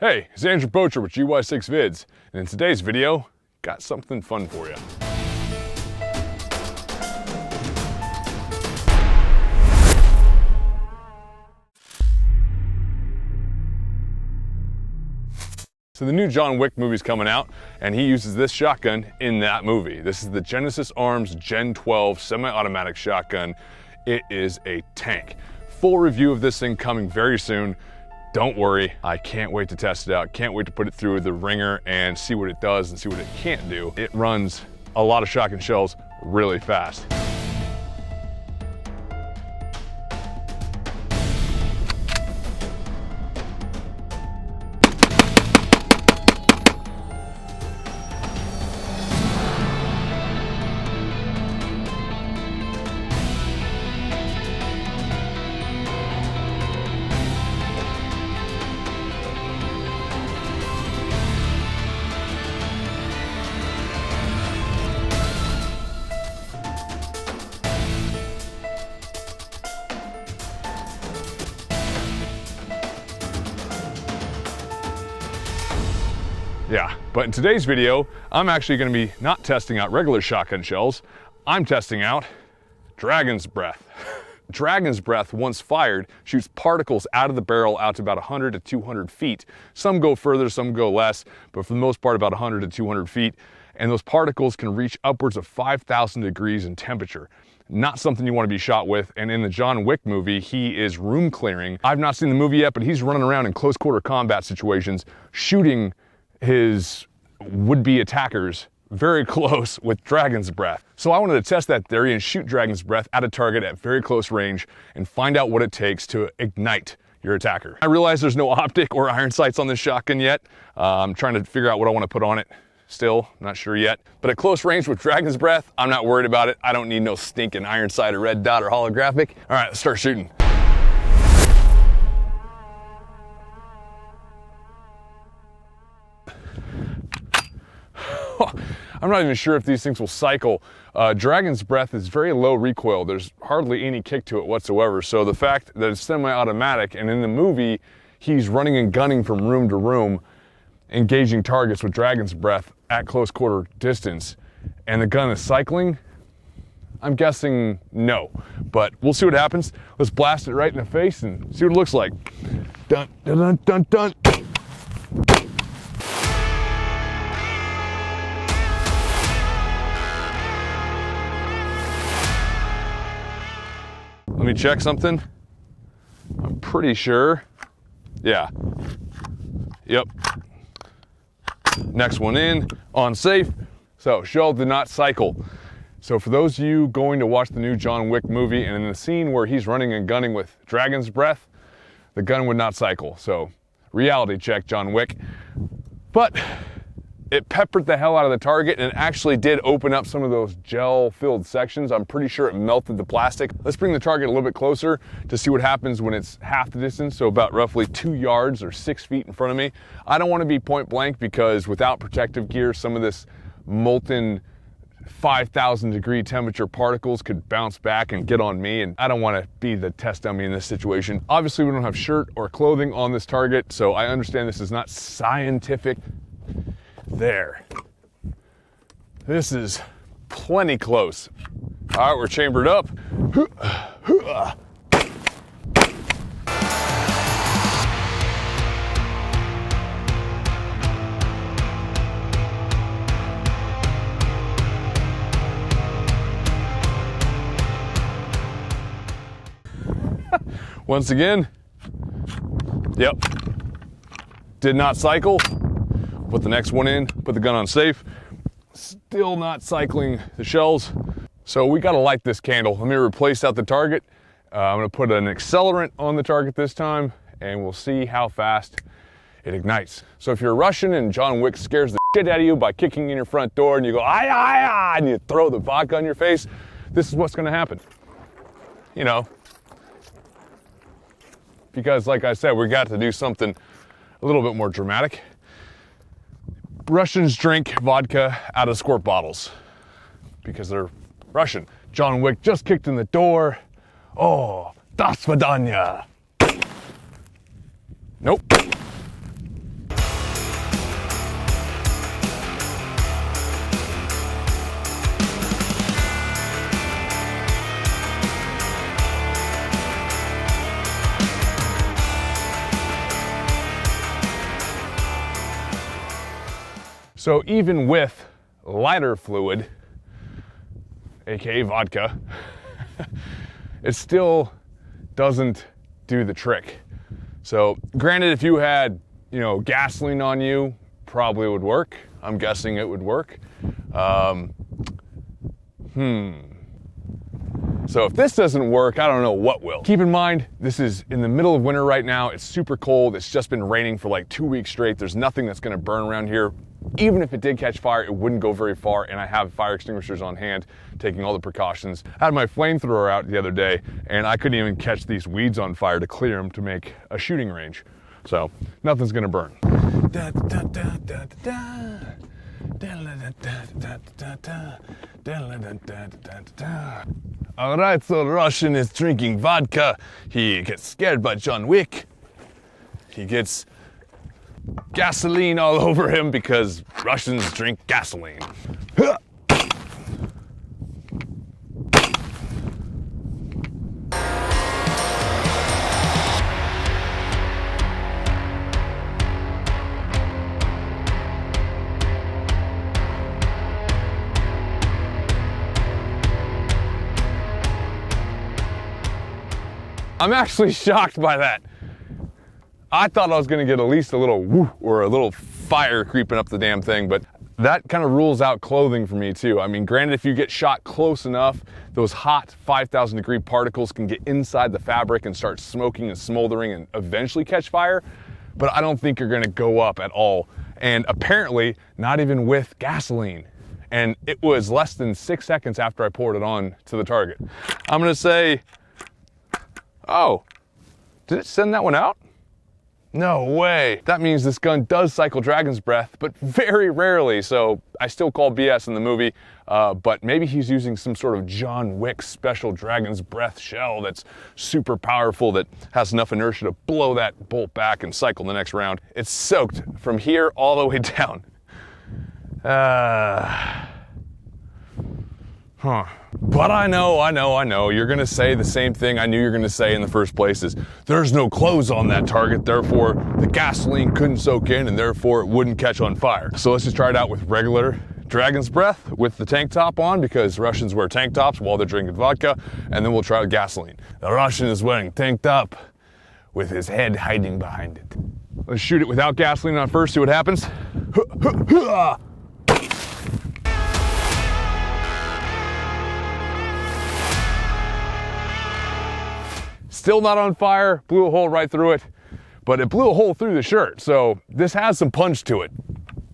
Hey, it's Andrew Bocher with GY6 Vids, and in today's video, got something fun for you. So the new John Wick movie's coming out, and he uses this shotgun in that movie. This is the Genesis Arms Gen 12 semi-automatic shotgun. It is a tank. Full review of this thing coming very soon. Don't worry, I can't wait to test it out. Can't wait to put it through the ringer and see what it does and see what it can't do. It runs a lot of shotgun shells really fast. Yeah, but in today's video, I'm actually gonna be not testing out regular shotgun shells. I'm testing out Dragon's Breath. Dragon's Breath, once fired, shoots particles out of the barrel out to about 100 to 200 feet. Some go further, some go less, but for the most part, about 100 to 200 feet. And those particles can reach upwards of 5,000 degrees in temperature. Not something you want to be shot with, and in the John Wick movie, he is room clearing. I've not seen the movie yet, but he's running around in close quarter combat situations, shooting his would-be attackers very close with Dragon's Breath. So I wanted to test that theory and shoot Dragon's Breath at a target at very close range and find out what it takes to ignite your attacker. I realize there's no optic or iron sights on this shotgun yet. I'm trying to figure out what I want to put on it. Still, not sure yet. But at close range with Dragon's Breath, I'm not worried about it. I don't need no stinking iron sight or red dot or holographic. All right, let's start shooting. I'm not even sure if these things will cycle. Dragon's Breath is very low recoil. There's hardly any kick to it whatsoever. So the fact that it's semi-automatic, and in the movie, he's running and gunning from room to room, engaging targets with Dragon's Breath at close quarter distance, and the gun is cycling, I'm guessing no. But we'll see what happens. Let's blast it right in the face and see what it looks like. Dun, dun, dun, dun, dun. Let me check something. I'm pretty sure. Yeah. Yep. Next one in, on safe. So, shell did not cycle. So for those of you going to watch the new John Wick movie, and in the scene where he's running and gunning with Dragon's Breath, the gun would not cycle. So, reality check, John Wick. But it peppered the hell out of the target and actually did open up some of those gel-filled sections. I'm pretty sure it melted the plastic. Let's bring the target a little bit closer to see what happens when it's half the distance, so about roughly 2 yards or 6 feet in front of me. I don't want to be point blank because without protective gear, some of this molten 5,000 degree temperature particles could bounce back and get on me, and I don't want to be the test dummy in this situation. Obviously, we don't have shirt or clothing on this target, so I understand this is not scientific. There. This is plenty close. All right, we're chambered up. Once again, yep, did not cycle. Put the next one in, put the gun on safe. Still not cycling the shells. So we gotta light this candle. Let me replace out the target. I'm gonna put an accelerant on the target this time, and we'll see how fast it ignites. So if you're Russian and John Wick scares the shit out of you by kicking in your front door and you go, ay, ay, ay, and you throw the vodka on your face, this is what's gonna happen. You know, because like I said, we got to do something a little bit more dramatic. Russians drink vodka out of squirt bottles because they're Russian. John Wick just kicked in the door. Oh, das vidanya. Nope. So even with lighter fluid, aka vodka, it still doesn't do the trick. So granted, if you had, gasoline on you, probably would work. I'm guessing it would work. So if this doesn't work, I don't know what will. Keep in mind, this is in the middle of winter right now. It's super cold. It's just been raining for like 2 weeks straight. There's nothing that's gonna burn around here. Even if it did catch fire, it wouldn't go very far, and I have fire extinguishers on hand, taking all the precautions. I had my flamethrower out the other day, and I couldn't even catch these weeds on fire to clear them to make a shooting range. So nothing's gonna burn. All right, so Russian is drinking vodka. He gets scared by John Wick. He gets gasoline all over him because Russians drink gasoline. I'm actually shocked by that. I thought I was gonna get at least a little woo or a little fire creeping up the damn thing, but that kind of rules out clothing for me too. I mean, granted, if you get shot close enough, those hot 5,000 degree particles can get inside the fabric and start smoking and smoldering and eventually catch fire, but I don't think you're gonna go up at all. And apparently, not even with gasoline. And it was less than 6 seconds after I poured it on to the target. I'm gonna say, oh, did it send that one out? No way. That means this gun does cycle Dragon's Breath, but very rarely, so I still call BS in the movie, but maybe he's using some sort of John Wick special Dragon's Breath shell that's super powerful, that has enough inertia to blow that bolt back and cycle the next round. It's soaked from here all the way down. But I know, you're gonna say the same thing I knew you were gonna say in the first place is, there's no clothes on that target, therefore the gasoline couldn't soak in and therefore it wouldn't catch on fire. So let's just try it out with regular Dragon's Breath with the tank top on, because Russians wear tank tops while they're drinking vodka, and then we'll try with gasoline. The Russian is wearing tank top with his head hiding behind it. Let's shoot it without gasoline on first, see what happens. Still not on fire, blew a hole right through it, but it blew a hole through the shirt, so this has some punch to it.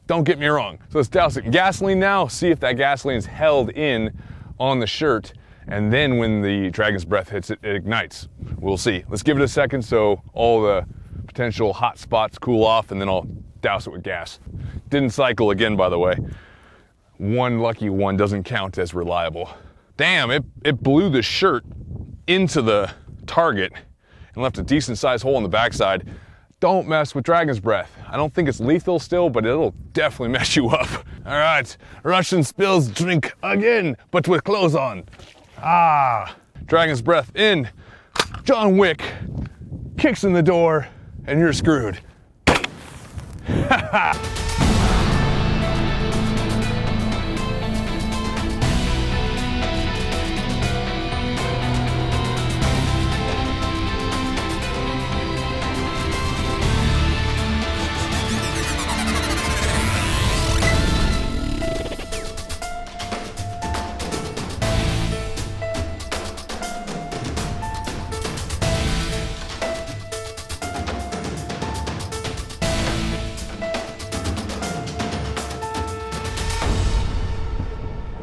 Don't get me wrong. So let's douse it in gasoline now, see if that gasoline is held in on the shirt, and then when the Dragon's Breath hits it, it ignites. We'll see. Let's give it a second so all the potential hot spots cool off, and then I'll douse it with gas. Didn't cycle again, by the way. One lucky one doesn't count as reliable. Damn, it blew the shirt into the target and left a decent sized hole in the backside. Don't mess with Dragon's Breath. I don't think it's lethal still, but it'll definitely mess you up. All right, Russian spills drink again, but with clothes on. Dragon's Breath in. John Wick kicks in the door, and you're screwed.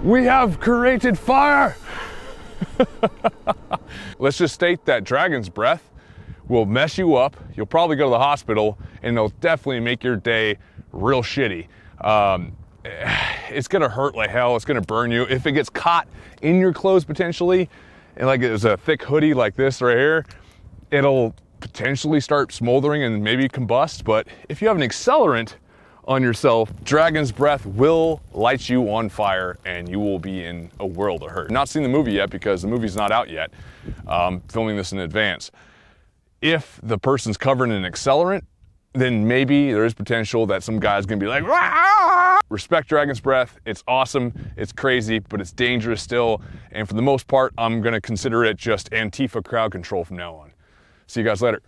We have created fire! Let's just state that Dragon's Breath will mess you up. You'll probably go to the hospital, and it'll definitely make your day real shitty. It's gonna hurt like hell. It's gonna burn you. If it gets caught in your clothes potentially, and like it was a thick hoodie like this right here, it'll potentially start smoldering and maybe combust. But if you have an accelerant on yourself, Dragon's Breath will light you on fire and you will be in a world of hurt. Not seen the movie yet because the movie's not out yet. Filming this in advance. If the person's covered in an accelerant, then maybe there is potential that some guy's gonna be like, "Rah!" respect Dragon's Breath. It's awesome, it's crazy, but it's dangerous still. And for the most part, I'm gonna consider it just Antifa crowd control from now on. See you guys later.